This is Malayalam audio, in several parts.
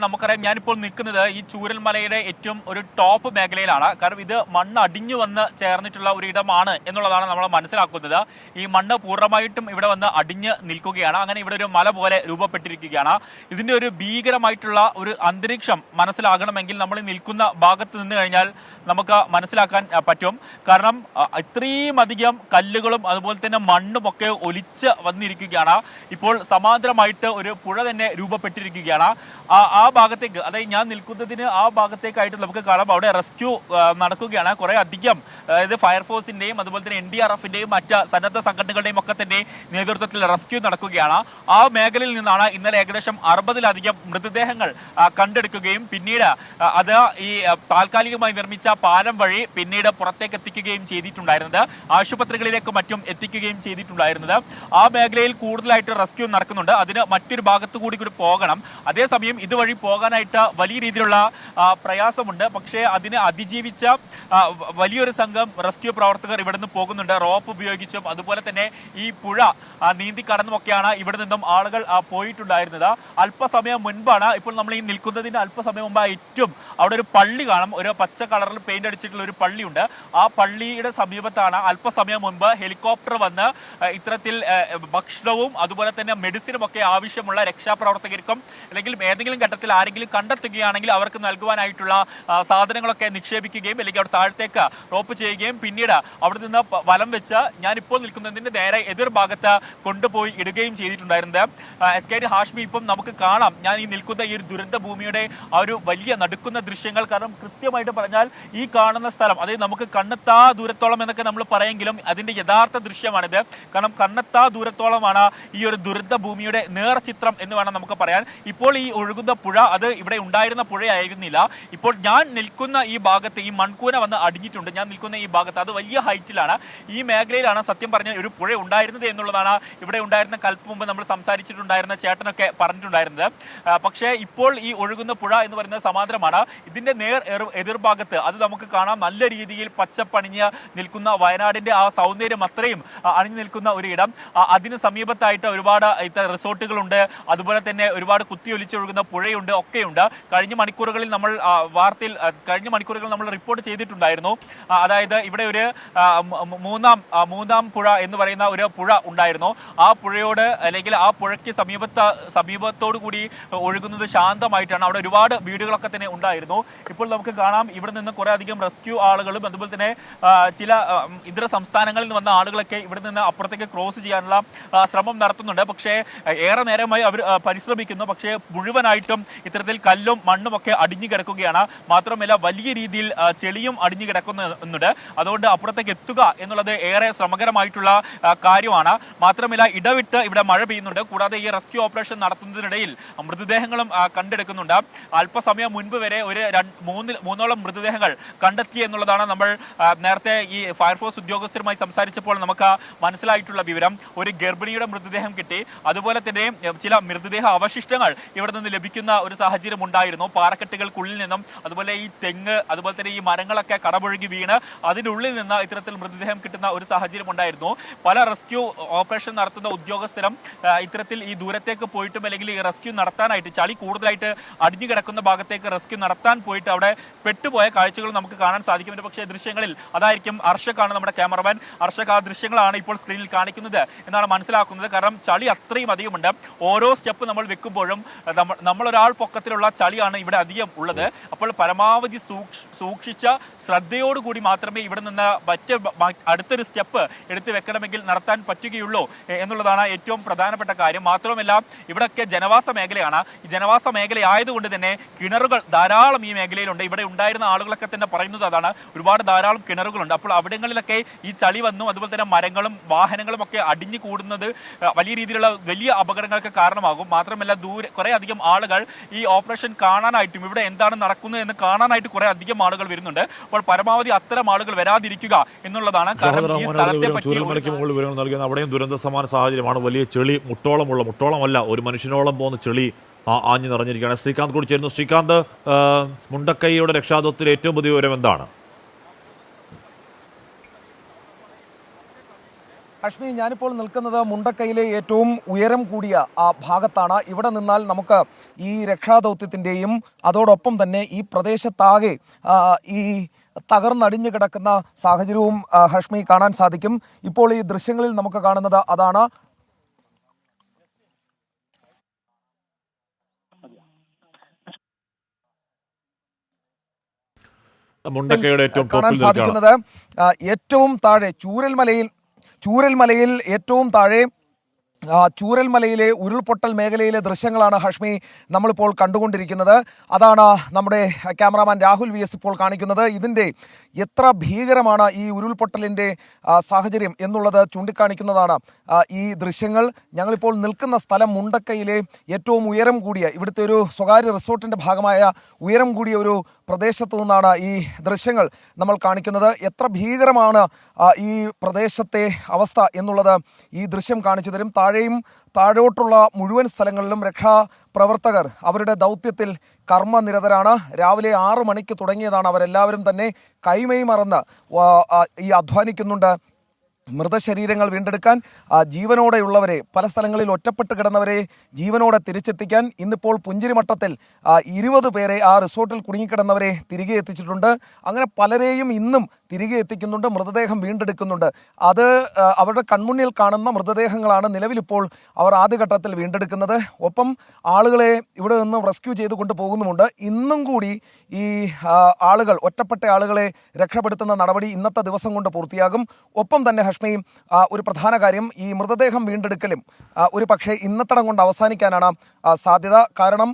നമുക്കറിയാം, ഞാനിപ്പോൾ നിൽക്കുന്നത് ഈ ചൂരൽമലയുടെ ഏറ്റവും ഒരു ടോപ്പ് മേഖലയിലാണ്. കാരണം ഇത് മണ്ണ് അടിഞ്ഞു വന്ന് ചേർന്നിട്ടുള്ള ഒരു ഇടമാണ് എന്നുള്ളതാണ് നമ്മൾ മനസ്സിലാക്കുന്നത്. ഈ മണ്ണ് പൂർണ്ണമായിട്ടും ഇവിടെ വന്ന് അടിഞ്ഞ് നിൽക്കുകയാണ്. അങ്ങനെ ഇവിടെ ഒരു മല പോലെ രൂപപ്പെട്ടിരിക്കുകയാണ്. ഇതിന്റെ ഒരു ഭീകരമായിട്ടുള്ള ഒരു അന്തരീക്ഷം മനസ്സിലാകണമെങ്കിൽ നമ്മൾ നിൽക്കുന്ന ഭാഗത്ത് നിന്ന് കഴിഞ്ഞാൽ നമുക്ക് മനസ്സിലാക്കാൻ പറ്റും. കാരണം ഇത്രയും അധികം കല്ലുകളും അതുപോലെ തന്നെ മണ്ണും ഒക്കെ ഒലിച്ച് വന്നിരിക്കുകയാണ്. ഇപ്പോൾ സമാന്തരമായിട്ട് ഒരു പുഴ തന്നെ രൂപപ്പെട്ടിരിക്കുകയാണ്. ആ ഭാഗത്തേക്ക്, അതായത് ഞാൻ നിൽക്കുന്നതിന് ആ ഭാഗത്തേക്കായിട്ട് നമുക്ക് കാണാം അവിടെ റെസ്ക്യൂ നടക്കുകയാണ്. കുറെ അധികം, അതായത് ഫയർഫോഴ്സിന്റെയും അതുപോലെ തന്നെ NDRFന്റെയും മറ്റ് സന്നദ്ധ സംഘടനകളുടെയും ഒക്കെ തന്നെ നേതൃത്വത്തിൽ റെസ്ക്യൂ നടക്കുകയാണ്. ആ മേഖലയിൽ നിന്നാണ് ഇന്നലെ ഏകദേശം 60-ലധികം മൃതദേഹങ്ങൾ കണ്ടെടുക്കുകയും പിന്നീട് അത് ഈ താൽക്കാലികമായി നിർമ്മിച്ച പാലം വഴി പിന്നീട് പുറത്തേക്ക് എത്തിക്കുകയും ചെയ്തിട്ടുണ്ടായിരുന്നത്, ആശുപത്രികളിലേക്ക് മറ്റും എത്തിക്കുകയും ചെയ്തിട്ടുണ്ടായിരുന്നത്. ആ മേഖലയിൽ കൂടുതലായിട്ട് റെസ്ക്യൂ നടക്കുന്നുണ്ട്. അതിന് മറ്റൊരു ഭാഗത്തു കൂടി പോകണം. അതേസമയം ഇതുവഴി പോകാനായിട്ട് വലിയ രീതിയിലുള്ള പ്രയാസമുണ്ട്. പക്ഷേ അതിനെ അതിജീവിച്ച വലിയൊരു സംഘം റെസ്ക്യൂ പ്രവർത്തകർ ഇവിടുന്ന് പോകുന്നുണ്ട്. റോപ്പ് ഉപയോഗിച്ചും അതുപോലെ തന്നെ ഈ പുഴ നീന്തി കടന്നുമൊക്കെയാണ് ഇവിടെ നിന്നും ആളുകൾ പോയിട്ടുണ്ടായിരുന്നത്. അല്പസമയം മുൻപാണ്, ഇപ്പോൾ നമ്മൾ ഈ നിൽക്കുന്നതിന് അല്പസമയം മുമ്പ് ഏറ്റവും അവിടെ ഒരു പള്ളി കാണും. ഒരു പച്ച കളറിൽ പെയിന്റ് അടിച്ചിട്ടുള്ള ഒരു പള്ളിയുണ്ട്. ആ പള്ളിയുടെ സമീപത്താണ് അല്പസമയം മുൻപ് ഹെലികോപ്റ്റർ വന്ന് ഇത്തരത്തിൽ ഭക്ഷണവും അതുപോലെ തന്നെ മെഡിസിനും ഒക്കെ ആവശ്യമുള്ള രക്ഷാപ്രവർത്തകർക്കും അല്ലെങ്കിൽ ഏതെങ്കിലും ഘട്ടത്തിൽ ആരെങ്കിലും കണ്ടെത്തുകയാണെങ്കിൽ അവർക്ക് നൽകുവാനായിട്ടുള്ള സാധനങ്ങളൊക്കെ നിക്ഷേപിക്കുകയും അല്ലെങ്കിൽ അവിടെ താഴത്തേക്ക് റോപ്പ് ചെയ്യുകയും പിന്നീട് അവിടെ നിന്ന് വലം വെച്ച് ഞാനിപ്പോൾ നിൽക്കുന്നതിന്റെ നേരെ എതിർഭാഗത്ത് കൊണ്ടുപോയി ഇടുകയും ചെയ്തിട്ടുണ്ടായിരുന്നത്. SK ഹാഷ്മി, ഇപ്പം നമുക്ക് കാണാം ഞാൻ ഈ നിൽക്കുന്ന ഈ ഒരു ദുരന്ത ഭൂമിയുടെ ആ ഒരു വലിയ നടുക്കുന്ന ദൃശ്യങ്ങൾ. കാരണം കൃത്യമായിട്ട് പറഞ്ഞാൽ ഈ കാണുന്ന സ്ഥലം, അതായത് നമുക്ക് കണ്ണെത്താ ദൂരത്തോളം എന്നൊക്കെ നമ്മൾ പറയെങ്കിലും അതിന്റെ യഥാർത്ഥ ദൃശ്യമാണിത്. കാരണം കണ്ണെത്താ ദൂരത്തോളമാണ് ഈ ഒരു ദുരന്ത ഭൂമിയുടെ നേർചിത്രം എന്ന് വേണം നമുക്ക് പറയാൻ. ഇപ്പോൾ ഈ ഒഴുകുന്ന പുഴ അത് ഇവിടെ ഉണ്ടായിരുന്ന പുഴയായിരുന്നില്ല. ഇപ്പോൾ ഞാൻ നിൽക്കുന്ന ഈ ഭാഗത്ത് ഈ മൺകൂന വന്ന് അടിഞ്ഞിട്ടുണ്ട്. ഞാൻ നിൽക്കുന്ന ഈ ഭാഗത്ത് അത് വലിയ ഹൈറ്റിലാണ്. ഈ മേഖലയിലാണ് സത്യം പറഞ്ഞ ഒരു പുഴ ഉണ്ടായിരുന്നത് എന്നുള്ളതാണ് ഇവിടെ ഉണ്ടായിരുന്ന കൽപ്പ് മുമ്പ് നമ്മൾ സംസാരിച്ചിട്ടുണ്ടായിരുന്ന ചേട്ടനൊക്കെ പറഞ്ഞിട്ടുണ്ടായിരുന്നത്. പക്ഷേ ഇപ്പോൾ ഈ ഒഴുകുന്ന പുഴ എന്ന് പറയുന്നത് സമാന്തരമാണ്. ഇതിന്റെ എതിർഭാഗത്ത് അത് നമുക്ക് കാണാം, നല്ല രീതിയിൽ പച്ചപ്പണിഞ്ഞ് നിൽക്കുന്ന വയനാടിന്റെ ആ സൗന്ദര്യം അത്രയും അണിഞ്ഞു നിൽക്കുന്ന ഒരു ഇടം. അതിന് സമീപത്തായിട്ട് ഒരുപാട് ഇത്തരം റിസോർട്ടുകളുണ്ട്. അതുപോലെ തന്നെ ഒരുപാട് കുത്തിയൊലിച്ചൊഴുകുന്ന പുഴയുണ്ട്, ഒക്കെയുണ്ട്. കഴിഞ്ഞ മണിക്കൂറുകളിൽ നമ്മൾ റിപ്പോർട്ട് ചെയ്തിട്ടുണ്ടായിരുന്നു. അതായത് ഇവിടെ ഒരു മൂന്നാം പുഴ എന്ന് പറയുന്ന ഒരു പുഴ ഉണ്ടായിരുന്നു. ആ പുഴയോട് അല്ലെങ്കിൽ ആ പുഴയ്ക്ക് സമീപത്തോടു കൂടി ഒഴുകുന്നത് ശാന്തമായിട്ടാണ്. അവിടെ ഒരുപാട് വീടുകളൊക്കെ തന്നെ ഉണ്ടായിരുന്നു. ഇപ്പോൾ നമുക്ക് കാണാം ഇവിടെ നിന്ന് കുറെ അധികം റെസ്ക്യൂ ആളുകളും അതുപോലെ തന്നെ ചില ഇതര സംസ്ഥാനങ്ങളിൽ നിന്ന് വന്ന ആളുകളൊക്കെ ഇവിടെ നിന്ന് അപ്പുറത്തേക്ക് ക്രോസ് ചെയ്യാനുള്ള ശ്രമം നടത്തുന്നുണ്ട്. പക്ഷേ ഏറെ നേരമായി അവർ പരിശ്രമിക്കുന്നു. പക്ഷേ മുഴുവനായിട്ടും ഇത്തരത്തിൽ കല്ലും മണ്ണും ഒക്കെ അടിഞ്ഞു കിടക്കുകയാണ്. മാത്രമല്ല വലിയ രീതിയിൽ ചെളിയും അടിഞ്ഞു കിടക്കുന്നുണ്ട്. അതുകൊണ്ട് അപ്പുറത്തേക്ക് എത്തുക എന്നുള്ളത് ഏറെ ശ്രമകരമായിട്ടുള്ള കാര്യമാണ്. മാത്രമല്ല ഇടവിട്ട് ഇവിടെ മഴ പെയ്യുന്നുണ്ട്. കൂടാതെ ഈ റെസ്ക്യൂ ഓപ്പറേഷൻ നടത്തുന്നതിനിടയിൽ മൃതദേഹങ്ങളും കണ്ടെടുക്കുന്നുണ്ട്. അല്പസമയം മുൻപ് വരെ ഒരു മൂന്നോളം മൃതദേഹങ്ങൾ കണ്ടെത്തി എന്നുള്ളതാണ് നമ്മൾ നേരത്തെ ഈ ഫയർഫോഴ്സ് ഉദ്യോഗസ്ഥരുമായി സംസാരിച്ചപ്പോൾ നമുക്ക് മനസ്സിലായിട്ടുള്ള വിവരം. ഒരു ഗർഭിണിയുടെ മൃതദേഹം കിട്ടി. അതുപോലെ തന്നെ ചില മൃതദേഹ അവശിഷ്ടങ്ങൾ ഇവിടെ നിന്ന് ലഭിക്കുന്ന ഒരു സാഹചര്യം ഉണ്ടായിരുന്നു. പാറക്കെട്ടുകൾക്കുള്ളിൽ നിന്നും അതുപോലെ ഈ തെങ്ങ് അതുപോലെ തന്നെ ഈ മരങ്ങളൊക്കെ കടപുഴകി വീണ് അതിനുള്ളിൽ നിന്ന് ഇത്തരത്തിൽ മൃതദേഹം കിട്ടുന്ന ഒരു സാഹചര്യം ഉണ്ടായിരുന്നു. പല റെസ്ക്യൂ ഓപ്പറേഷൻ നടത്തുന്ന ഉദ്യോഗസ്ഥരും ഇത്തരത്തിൽ ഈ ദൂരത്തേക്ക് പോയിട്ടും അല്ലെങ്കിൽ ഈ റെസ്ക്യൂ നടത്താനായിട്ട് ചളി കൂടുതലായിട്ട് അടിഞ്ഞു കിടക്കുന്ന ഭാഗത്തേക്ക് റെസ്ക്യൂ നടത്താൻ പോയിട്ട് അവിടെ പെട്ടുപോയ കാഴ്ചകൾ നമുക്ക് കാണാൻ സാധിക്കുന്നുണ്ട്. പക്ഷേ ദൃശ്യങ്ങളിൽ അതായിരിക്കും അർഷക്കാണ് നമ്മുടെ ക്യാമറമാൻ. അർഷക് ആ ദൃശ്യങ്ങളാണ് ഇപ്പോൾ സ്ക്രീനിൽ കാണിക്കുന്നത് എന്നാണ് മനസ്സിലാക്കുന്നത്. കാരണം ചളി അത്രയും അധികമുണ്ട്. ഓരോ സ്റ്റെപ്പ് നമ്മൾ വെക്കുമ്പോഴും നമ്മളൊരാൾ പൊക്കത്തിലുള്ള ചളിയാണ് ഇവിടെ അധികം ഉള്ളത്. അപ്പോൾ പരമാവധി സൂക്ഷിച്ച ശ്രദ്ധയോടുകൂടി മാത്രമേ ഇവിടെ നിന്ന് അടുത്തൊരു സ്റ്റെപ്പ് എടുത്ത് വെക്കണമെങ്കിൽ നടത്താൻ പറ്റുകയുള്ളൂ എന്നുള്ളതാണ് ഏറ്റവും പ്രധാനപ്പെട്ട കാര്യം. മാത്രമല്ല ഇവിടെയൊക്കെ ജനവാസ മേഖലയാണ്. ഈ ജനവാസ മേഖല ആയതുകൊണ്ട് തന്നെ കിണറുകൾ ധാരാളം ഈ മേഖലയിലുണ്ട്. ഇവിടെ ഉണ്ടായിരുന്ന ആളുകളൊക്കെ തന്നെ പറയുന്നത് അതാണ്, ഒരുപാട് ധാരാളം കിണറുകളുണ്ട്. അപ്പോൾ അവിടങ്ങളിലൊക്കെ ഈ ചളി വന്നു അതുപോലെ തന്നെ മരങ്ങളും വാഹനങ്ങളും ഒക്കെ അടിഞ്ഞു കൂടുന്നത് വലിയ രീതിയിലുള്ള വലിയ അപകടങ്ങൾക്ക് കാരണമാകും. മാത്രമല്ല കുറെ അധികം ആളുകൾ ഈ ഓപ്പറേഷൻ കാണാനായിട്ടും ഇവിടെ എന്താണ് നടക്കുന്നത് എന്ന് കാണാനായിട്ട് കുറെ അധികം ആളുകൾ വരുന്നുണ്ട്. അപ്പോൾ പരമാവധി അത്തരം ആളുകൾ വരാതിരിക്കുക എന്നുള്ളതാണ്. കാരണം ഈ സ്ഥലത്തെ പറ്റി അവിടെയും ദുരന്ത സമാന സാഹചര്യമാണ്. വലിയ ചെളി, മുട്ടോളമല്ല ഒരു മനുഷ്യനോളം പോകുന്ന ചെളി ആഞ്ഞു നിറഞ്ഞിരിക്കുകയാണ്. ശ്രീകാന്ത് കൂടി ചേരുന്നു. ശ്രീകാന്ത്, മുണ്ടക്കൈയുടെ രക്ഷാദൗത്യത്തിലെ ഏറ്റവും പുതിയ വിവരം എന്താണ്? ഹാഷ്മി, ഞാനിപ്പോൾ നിൽക്കുന്നത് മുണ്ടക്കയിലെ ഏറ്റവും ഉയരം കൂടിയ ആ ഭാഗത്താണ്. ഇവിടെ നിന്നാൽ നമുക്ക് ഈ രക്ഷാദൗത്യത്തിൻ്റെയും അതോടൊപ്പം തന്നെ ഈ പ്രദേശത്താകെ ഈ തകർന്നടിഞ്ഞു കിടക്കുന്ന സാഹചര്യവും ഹാഷ്മി കാണാൻ സാധിക്കും. ഇപ്പോൾ ഈ ദൃശ്യങ്ങളിൽ നമുക്ക് കാണുന്നത് അതാണ്. മുണ്ടക്കയുടെ ഏറ്റവും കാണാൻ സാധിക്കുന്നത് ഏറ്റവും താഴെ ചൂരൽമലയിൽ ഏറ്റവും താഴെ ചൂരൽമലയിലെ ഉരുൾപൊട്ടൽ മേഖലയിലെ ദൃശ്യങ്ങളാണ് ഹാഷ്മി നമ്മളിപ്പോൾ കണ്ടുകൊണ്ടിരിക്കുന്നത്. അതാണ് നമ്മുടെ ക്യാമറാമാൻ രാഹുൽ വി എസ് ഇപ്പോൾ കാണിക്കുന്നത്. ഇതിൻ്റെ എത്ര ഭീകരമാണ് ഈ ഉരുൾപൊട്ടലിൻ്റെ സാഹചര്യം എന്നുള്ളത് ചൂണ്ടിക്കാണിക്കുന്നതാണ് ഈ ദൃശ്യങ്ങൾ. ഞങ്ങളിപ്പോൾ നിൽക്കുന്ന സ്ഥലം മുണ്ടക്കയിലെ ഏറ്റവും ഉയരം കൂടിയ, ഇവിടുത്തെ ഒരു സ്വകാര്യ റിസോർട്ടിൻ്റെ ഭാഗമായ ഉയരം കൂടിയ ഒരു പ്രദേശത്തു നിന്നാണ് ഈ ദൃശ്യങ്ങൾ നമ്മൾ കാണിക്കുന്നത്. എത്ര ഭീകരമാണ് ഈ പ്രദേശത്തെ അവസ്ഥ എന്നുള്ളത് ഈ ദൃശ്യം കാണിച്ചു തരും. താഴോട്ടുള്ള മുഴുവൻ സ്ഥലങ്ങളിലും രക്ഷാപ്രവർത്തകർ അവരുടെ ദൗത്യത്തിൽ കർമ്മനിരതരാണ്. രാവിലെ 6 മണിക്ക് തുടങ്ങിയതാണ്. അവരെല്ലാവരും തന്നെ കൈമൈ മറന്ന് ഈ അധ്വാനിക്കുന്നുണ്ട്. മൃതശരീരങ്ങൾ വീണ്ടെടുക്കാൻ, ജീവനോടെയുള്ളവരെ, പല സ്ഥലങ്ങളിൽ ഒറ്റപ്പെട്ട് കിടന്നവരെ ജീവനോടെ തിരിച്ചെത്തിക്കാൻ. ഇന്നിപ്പോൾ പുഞ്ചിരിമട്ടത്തിൽ 20 പേരെ ആ റിസോർട്ടിൽ കുടുങ്ങിക്കിടന്നവരെ തിരികെ എത്തിച്ചിട്ടുണ്ട്. അങ്ങനെ പലരെയും ഇന്നും തിരികെ എത്തിക്കുന്നുണ്ട്, മൃതദേഹം വീണ്ടെടുക്കുന്നുണ്ട്. അത് അവരുടെ കൺമുന്നിൽ കാണുന്ന മൃതദേഹങ്ങളാണ് നിലവിലിപ്പോൾ അവർ ആദ്യഘട്ടത്തിൽ വീണ്ടെടുക്കുന്നത്. ഒപ്പം ആളുകളെ ഇവിടെ നിന്നും റെസ്ക്യൂ ചെയ്ത് കൊണ്ടുപോകുന്നുമുണ്ട്. ഇന്നും കൂടി ഈ ആളുകൾ, ഒറ്റപ്പെട്ട ആളുകളെ രക്ഷപ്പെടുത്തുന്ന നടപടി ഇന്നത്തെ ദിവസം കൊണ്ട് പൂർത്തിയാകും. ഒപ്പം തന്നെ ഒരു പ്രധാന കാര്യം, ഈ മൃതദേഹം വീണ്ടെടുക്കലും ഒരു പക്ഷേ ഇന്നത്തടം കൊണ്ട് അവസാനിക്കാനാണ് സാധ്യത. കാരണം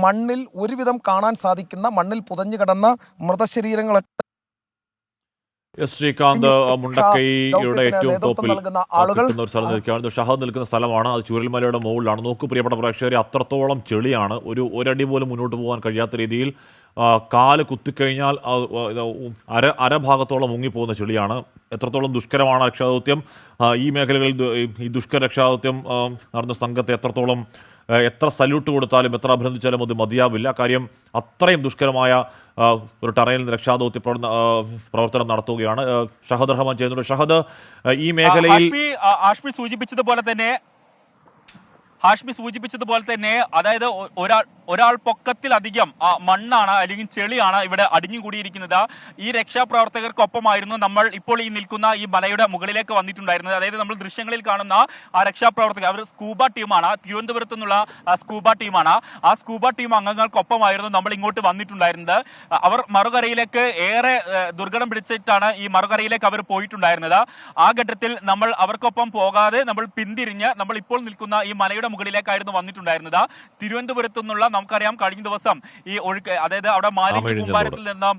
മണ്ണിൽ ഒരുവിധം കാണാൻ സാധിക്കുന്ന, മണ്ണിൽ പുതഞ്ഞു കിടന്ന മൃതശരീരങ്ങൾ ശ്രീകാന്ത് മുണ്ടക്കൈയുടെ ഏറ്റവും ടോപ്പിൽ നിൽക്കുന്ന ഒരു സ്ഥലം നിൽക്കുകയാണ്. ഷഹദ് നിൽക്കുന്ന സ്ഥലമാണ്. അത് ചൂരൽമലയുടെ മുകളിലാണ്. നോക്കൂ പ്രിയപ്പെട്ട പ്രേക്ഷകരെ, അത്രത്തോളം ചെളിയാണ്. ഒരടി പോലും മുന്നോട്ട് പോകാൻ കഴിയാത്ത രീതിയിൽ കാല് കുത്തിക്കഴിഞ്ഞാൽ അരഭാഗത്തോളം മുങ്ങിപ്പോകുന്ന ചെളിയാണ്. എത്രത്തോളം ദുഷ്കരമാണ് രക്ഷാദൗത്യം. ഈ മേഖലകളിൽ ഈ ദുഷ്കര രക്ഷാദൗത്യം നടന്ന സംഘത്തെ എത്ര സല്യൂട്ട് കൊടുത്താലും എത്ര അഭിനന്ദിച്ചാലും അത് മതിയാവില്ല. കാര്യം അത്രയും ദുഷ്കരമായ ഒരു ടറയിൽ രക്ഷാദൗത്യ പ്രവർത്തനം നടത്തുകയാണ്. ഷഹദ് റഹ്മാൻ ചെയ്യുന്നുണ്ട്. ഷഹദ്, ഈ മേഖലയിൽ ഹാഷ്മി സൂചിപ്പിച്ചതുപോലെ തന്നെ അതായത് ഒരാൾ പൊക്കത്തിലധികം മണ്ണാണ് അല്ലെങ്കിൽ ചെളിയാണ് ഇവിടെ അടിഞ്ഞുകൂടിയിരിക്കുന്നത്. ഈ രക്ഷാപ്രവർത്തകർക്കൊപ്പമായിരുന്നു നമ്മൾ ഇപ്പോൾ ഈ നിൽക്കുന്ന ഈ മലയുടെ മുകളിലേക്ക് വന്നിട്ടുണ്ടായിരുന്നത്. അതായത് നമ്മൾ ദൃശ്യങ്ങളിൽ കാണുന്ന ആ രക്ഷാപ്രവർത്തകർ, അവർ സ്കൂബ ടീമാണ്, തിരുവനന്തപുരത്തു നിന്നുള്ള സ്കൂബ ടീമാണ്. ആ സ്കൂബ ടീം അംഗങ്ങൾക്കൊപ്പമായിരുന്നു നമ്മൾ ഇങ്ങോട്ട് വന്നിട്ടുണ്ടായിരുന്നത്. അവർ മറുകരയിലേക്ക് ഏറെ ദുർഘടം പിടിച്ചിട്ടാണ് ഈ മറുകരയിലേക്ക് അവർ പോയിട്ടുണ്ടായിരുന്നത്. ആ ഘട്ടത്തിൽ നമ്മൾ അവർക്കൊപ്പം പോകാതെ നമ്മൾ പിന്തിരിഞ്ഞ് നമ്മൾ ഇപ്പോൾ നിൽക്കുന്ന ഈ മലയുടെ മുകളിലേക്കായിരുന്നു വന്നിട്ടുണ്ടായിരുന്നത്. തിരുവനന്തപുരത്തു നിന്നുള്ള, നമുക്കറിയാം കഴിഞ്ഞ ദിവസം ഈ ഒഴുക്ക്, അതായത് അവിടെ മാലിന്യ കൂമ്പാരത്തിൽ നിന്നും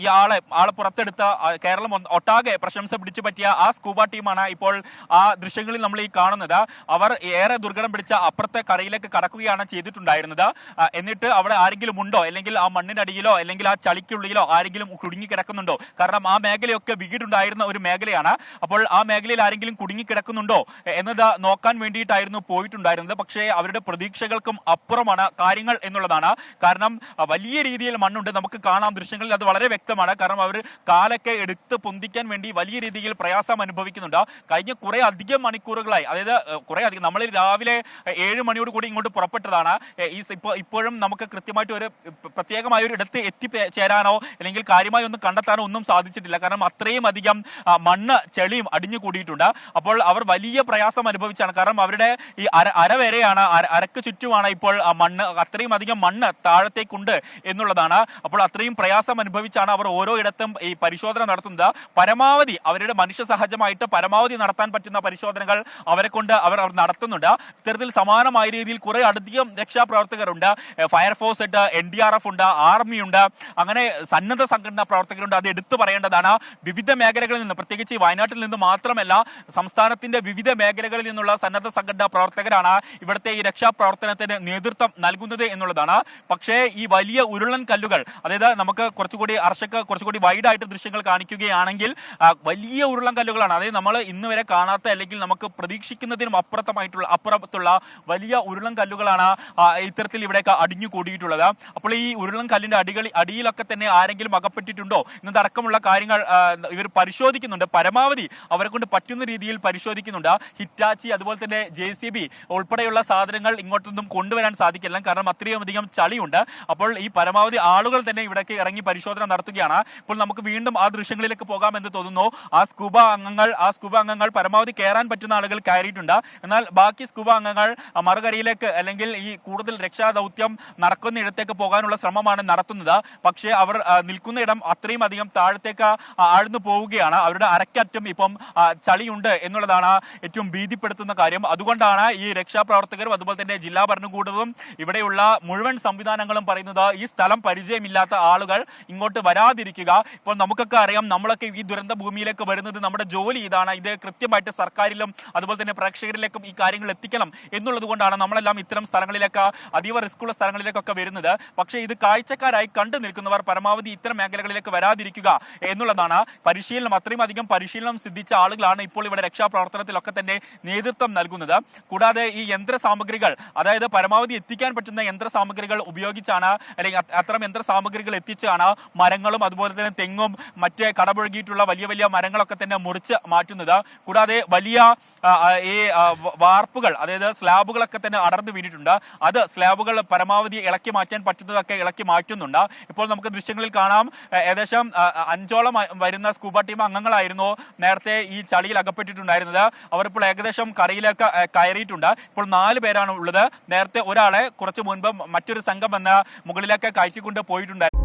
ഈ ആളെ പുറത്തെടുത്ത കേരളം ഒട്ടാകെ പ്രശംസ പിടിച്ചു പറ്റിയ ആ സ്കൂബ ടീമാണ് ഇപ്പോൾ ആ ദൃശ്യങ്ങളിൽ നമ്മൾ ഈ കാണുന്നത്. അവർ ഏറെ ദുർഘടം പിടിച്ച അപ്പുറത്തെ കരയിലേക്ക് കടക്കുകയാണ് ചെയ്തിട്ടുണ്ടായിരുന്നത്. എന്നിട്ട് അവിടെ ആരെങ്കിലും ഉണ്ടോ, അല്ലെങ്കിൽ ആ മണ്ണിനടിയിലോ അല്ലെങ്കിൽ ആ ചളിക്കുള്ളിലോ ആരെങ്കിലും കുടുങ്ങിക്കിടക്കുന്നുണ്ടോ? കാരണം ആ മേഖലയൊക്കെ വീടുണ്ടായിരുന്ന ഒരു മേഖലയാണ്. അപ്പോൾ ആ മേഖലയിൽ ആരെങ്കിലും കുടുങ്ങിക്കിടക്കുന്നുണ്ടോ എന്നത് നോക്കാൻ വേണ്ടിയിട്ടായിരുന്നു പോയിട്ടുണ്ടായിരുന്നത്. പക്ഷേ അവരുടെ പ്രതീക്ഷകൾക്കും അപ്പുറമാണ് കാര്യങ്ങൾ എന്നുള്ളതാണ്. കാരണം വലിയ രീതിയിൽ മണ്ണുണ്ട്, നമുക്ക് കാണാം ദൃശ്യങ്ങളിൽ, അത് വളരെ വ്യക്തമാണ്. കാരണം അവർ കാലൊക്കെ എടുത്ത് പൊന്തിക്കാൻ വേണ്ടി വലിയ രീതിയിൽ പ്രയാസം അനുഭവിക്കുന്നുണ്ട്. കഴിഞ്ഞ കുറെ അധികം മണിക്കൂറുകളായി, അതായത് നമ്മൾ രാവിലെ 7 മണിയോട് കൂടി ഇങ്ങോട്ട് പുറപ്പെട്ടതാണ്. ഇപ്പോഴും നമുക്ക് കൃത്യമായിട്ട് ഒരു പ്രത്യേകമായ ഒരു ഇടത്ത് എത്തിച്ചേരാനോ അല്ലെങ്കിൽ കാര്യമായി ഒന്നും കണ്ടെത്താനോ ഒന്നും സാധിച്ചിട്ടില്ല. കാരണം അത്രയും അധികം മണ്ണ് ചെളിയും അടിഞ്ഞു കൂടിയിട്ടുണ്ട്. അപ്പോൾ അവർ വലിയ പ്രയാസം അനുഭവിച്ചാണ്. കാരണം അവരുടെ ഈ അര വരെയാണ്, അരക്ക് ചുറ്റുമാണ് ഇപ്പോൾ മണ്ണ്, അത്രയും അധികം മണ്ണ് താഴത്തേക്കുണ്ട് എന്നുള്ളതാണ്. അപ്പോൾ അത്രയും പ്രയാസം അനുഭവിച്ചാണ് അവർ ഓരോ ഇടത്തും ഈ പരിശോധന നടത്തുന്നത്. പരമാവധി അവരുടെ മനുഷ്യ സഹജമായിട്ട് പരമാവധി നടത്താൻ പറ്റുന്ന പരിശോധനകൾ അവരെ കൊണ്ട് അവർ നടത്തുന്നുണ്ട്. ഇത്തരത്തിൽ സമാനമായ രീതിയിൽ കുറെ അധികം രക്ഷാപ്രവർത്തകരുണ്ട്. ഫയർഫോഴ്സ് ഉണ്ട്, NDRF ഉണ്ട്, ആർമി ഉണ്ട്, അങ്ങനെ സന്നദ്ധ സംഘടനാ പ്രവർത്തകരുണ്ട്. അത് എടുത്തു പറയേണ്ടതാണ്. വിവിധ മേഖലകളിൽ നിന്ന്, പ്രത്യേകിച്ച് വയനാട്ടിൽ നിന്ന് മാത്രമല്ല, സംസ്ഥാനത്തിന്റെ വിവിധ മേഖലകളിൽ നിന്നുള്ള സന്നദ്ധ സന്നദ്ധ സംഘടനാ പ്രവർത്തകരാണ് ഇവിടുത്തെ ഈ രക്ഷാപ്രവർത്തനത്തിന് നേതൃത്വം നൽകുന്നത് എന്നുള്ളതാണ്. പക്ഷേ ഈ വലിയ ഉരുളൻ കല്ലുകൾ, അതായത് നമുക്ക് കുറച്ചുകൂടി കുറച്ചുകൂടി വൈഡായിട്ട് ദൃശ്യങ്ങൾ കാണിക്കുകയാണെങ്കിൽ വലിയ ഉരുളൻ കല്ലുകളാണ്. അതായത് നമ്മൾ ഇന്ന് വരെ കാണാത്ത അല്ലെങ്കിൽ നമുക്ക് പ്രതീക്ഷിക്കുന്നതിനും അപ്പുറത്തുള്ള വലിയ ഉരുളൻ കല്ലുകളാണ് ഇത്തരത്തിൽ ഇവിടേക്ക് അടിഞ്ഞു കൂടിയിട്ടുള്ളത്. അപ്പോൾ ഈ ഉരുളൻ കല്ലിന്റെ അടിയിലൊക്കെ തന്നെ ആരെങ്കിലും അകപ്പെട്ടിട്ടുണ്ടോ എന്നതടക്കമുള്ള കാര്യങ്ങൾ ഇവർ പരിശോധിക്കുന്നുണ്ട്. പരമാവധി അവരെ കൊണ്ട് പറ്റുന്ന രീതിയിൽ പരിശോധിക്കുന്നുണ്ട്. ഹിറ്റാച്ചി, അതുപോലെ തന്നെ JCB ഉൾപ്പെടെയുള്ള സാധനങ്ങൾ ഇങ്ങോട്ടൊന്നും കൊണ്ടുവരാൻ സാധിക്കില്ല, കാരണം അത്രയും അധികം ചളിയുണ്ട്. അപ്പോൾ ഈ പരമാവധി ആളുകൾ തന്നെ ഇവിടേക്ക് ഇറങ്ങി പരിശോധന നടത്തുകയാണ്. ഇപ്പോൾ നമുക്ക് വീണ്ടും ആ ദൃശ്യങ്ങളിലേക്ക് പോകാമെന്ന് തോന്നുന്നു. ആ സ്കൂബ അംഗങ്ങൾ പരമാവധി കയറാൻ പറ്റുന്ന ആളുകൾ കയറിയിട്ടുണ്ട്. എന്നാൽ ബാക്കി സ്കൂബ അംഗങ്ങൾ മറുകരയിലേക്ക് അല്ലെങ്കിൽ ഈ കൂടുതൽ രക്ഷാദൗത്യം നടക്കുന്ന ഇടത്തേക്ക് പോകാനുള്ള ശ്രമമാണ് നടത്തുന്നത്. പക്ഷേ അവർ നിൽക്കുന്ന ഇടം അത്രയും അധികം താഴത്തേക്ക് ആഴ്ന്നു പോവുകയാണ്. അവരുടെ അരക്കറ്റം ഇപ്പം ചളിയുണ്ട് എന്നുള്ളതാണ് ഏറ്റവും ഭീതിപ്പെടുത്തുന്ന കാര്യം. അതുകൊണ്ടാണ് ഈ രക്ഷാപ്രവർത്തകരും അതുപോലെ തന്നെ ജില്ലാ ഭരണകൂടവും ഇവിടെയുള്ള മുഴുവൻ സംവിധാനങ്ങളും പറയുന്നത് ഈ സ്ഥലം പരിചയമില്ലാത്ത ആളുകൾ ഇങ്ങോട്ട് വരാതിരിക്കുക. ഇപ്പോൾ നമുക്കൊക്കെ അറിയാം, നമ്മളൊക്കെ ഈ ദുരന്ത ഭൂമിയിലേക്ക് വരുന്നത് നമ്മുടെ ജോലി ഇതാണ്. ഇത് കൃത്യമായിട്ട് സർക്കാരിലും അതുപോലെ തന്നെ പ്രേക്ഷകരിലേക്കും ഈ കാര്യങ്ങൾ എത്തിക്കണം എന്നുള്ളത് കൊണ്ടാണ് നമ്മളെല്ലാം ഇത്തരം സ്ഥലങ്ങളിലേക്ക്, അതീവ റിസ്ക്കുള്ള സ്ഥലങ്ങളിലേക്കൊക്കെ വരുന്നത്. പക്ഷേ ഇത് കാഴ്ചക്കാരായി കണ്ടു നിൽക്കുന്നവർ പരമാവധി ഇത്തരം മേഖലകളിലേക്ക് വരാതിരിക്കുക എന്നുള്ളതാണ്. അത്രയും അധികം പരിശീലനം സിദ്ധിച്ച ആളുകളാണ് ഇപ്പോൾ ഇവിടെ രക്ഷാപ്രവർത്തനത്തിലൊക്കെ തന്നെ നേതൃത്വം നൽകുന്നത്. കൂടാതെ ഈ യന്ത്ര സാമഗ്രികൾ, അതായത് പരമാവധി എത്തിക്കാൻ പറ്റുന്ന യന്ത്ര സാമഗ്രികൾ ഉപയോഗിച്ചാണ്, അല്ലെങ്കിൽ അത്തരം യന്ത്ര സാമഗ്രികൾ എത്തിച്ചാണ് മരങ്ങളും അതുപോലെ തന്നെ തെങ്ങും മറ്റ് കടപുഴകിയിട്ടുള്ള വലിയ വലിയ മരങ്ങളൊക്കെ തന്നെ മുറിച്ച് മാറ്റുന്നത്. കൂടാതെ വലിയ ഈ വാർപ്പുകൾ, അതായത് സ്ലാബുകളൊക്കെ തന്നെ അടർന്നു വീണിട്ടുണ്ട്. അത് സ്ലാബുകൾ പരമാവധി ഇളക്കി മാറ്റാൻ പറ്റുന്നതൊക്കെ ഇളക്കി മാറ്റുന്നുണ്ട്. ഇപ്പോൾ നമുക്ക് ദൃശ്യങ്ങളിൽ കാണാം, ഏകദേശം 5ഓളം വരുന്ന സ്കൂബ ടീം അംഗങ്ങളായിരുന്നു നേരത്തെ ഈ ചളിയിൽ അകപ്പെട്ടിട്ടുണ്ടായിരുന്നത്. അവർ ഇപ്പോൾ ഏകദേശം കരയിലേക്ക് കയറിയിട്ടുണ്ട്. ഇപ്പോൾ 4 പേരാണ് ഉള്ളത്. നേരത്തെ ഒരാളെ കുറച്ചു മുൻപ് മറ്റൊരു സംഘം മുകളിലേക്ക് കയറ്റിക്കൊണ്ട് പോയിട്ടുണ്ടായിരുന്നു.